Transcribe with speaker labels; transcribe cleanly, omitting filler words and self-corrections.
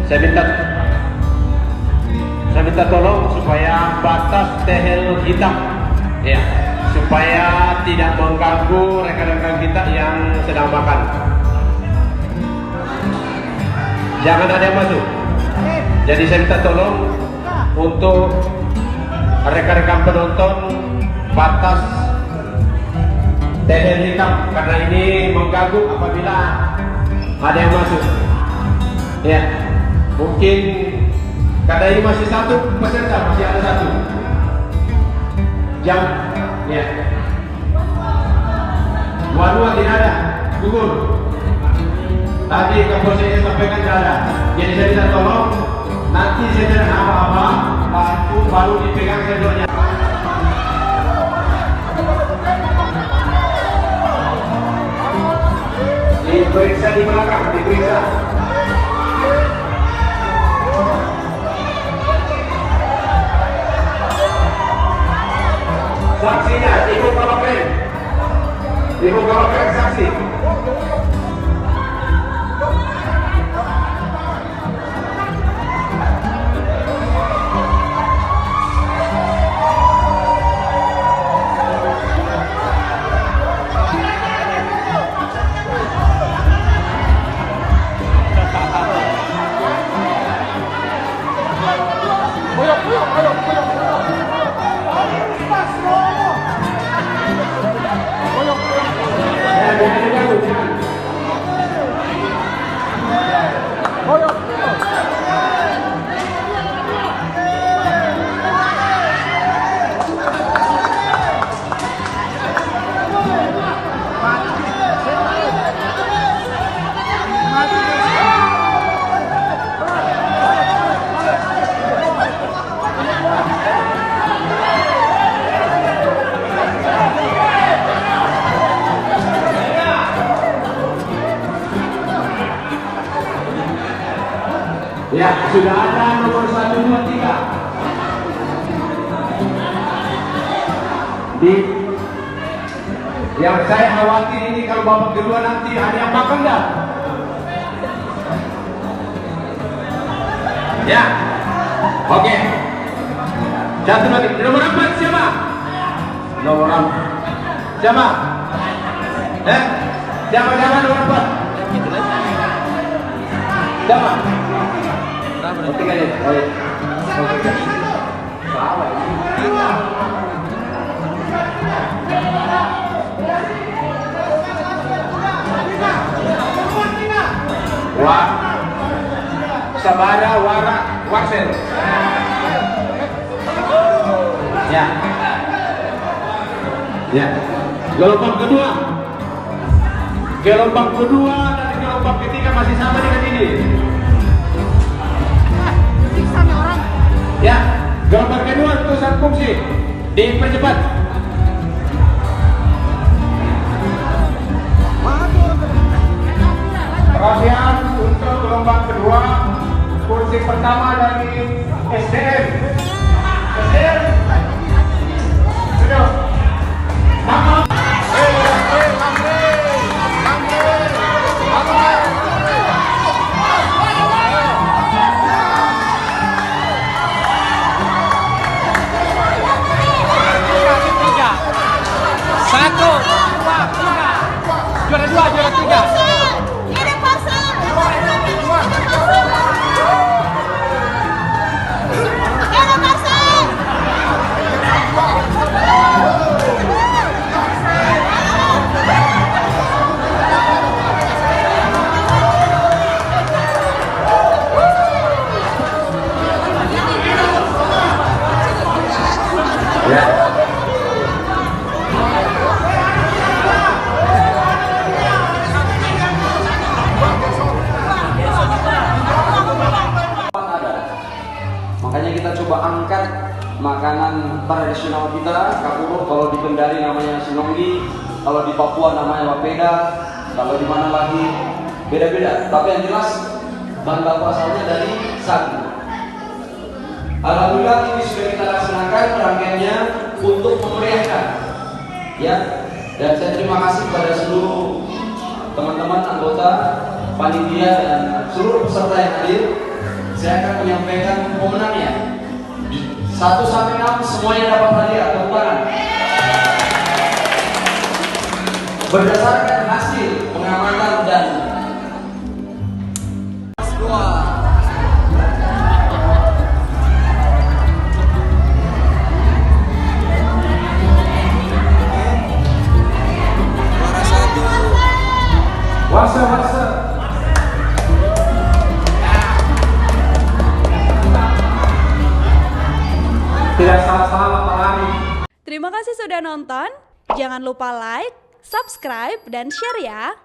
Speaker 1: Saya minta tolong supaya batas tehel hitam, ya, supaya tidak mengganggu rekan-rekan kita yang sedang makan. Jangan ada yang masuk. Jadi saya minta tolong untuk rekan-rekan penonton batas tehel hitam, karena ini mengganggu apabila ada yang masuk. Ya, mungkin karena ini masih satu peserta, masih ada satu jam, ya. Dua tidak ada, gugur. Tadi kapol saya sampaikan tidak ada. Jadi saya minta tolong, nanti saya tidak apa-apa, baru dipegang sendoknya. Diperiksa di belakang, diperiksa. Saksinya, ibu kalau keren saksi. Ya, sudah ada nomor 1, 2, 3. Yang saya khawatir ini kalau babak kedua nanti ada yang makan enggak? Ya, oke. Satu lagi, nomor 4 siapa? Nomor 4 siapa? Siapa nomor 4? Siapa? Oke, Sabara Warsel. Ya. Ya. Gelombang kedua dan gelombang ketiga masih sama dengan ini. Ya, gelombang kedua tulisan fungsi dipercepat. Perhatian untuk gelombang kedua, kursi pertama dari SDM. Sudah. Juara 3. Makanya kita coba angkat makanan tradisional kita, kapuro. Kalau di Kendari namanya sinonggi, kalau di Papua namanya wapeda, kalau di mana lagi beda-beda. Tapi yang jelas bahan baku asalnya dari sagu. Alhamdulillah ini sudah kita laksanakan rangkaiannya untuk memeriahkan, ya. Dan saya terima kasih kepada seluruh teman-teman anggota panitia dan seluruh peserta yang hadir. saya akan menyampaikan pemenangnya. 1 sampai 6 semuanya dapat hadiah. Tepuk tangan. Berdasarkan hasil pengamatan dan Wasa. Tidak salah-salah Pak Lari.
Speaker 2: Terima kasih sudah nonton. Jangan lupa like, subscribe, dan share ya.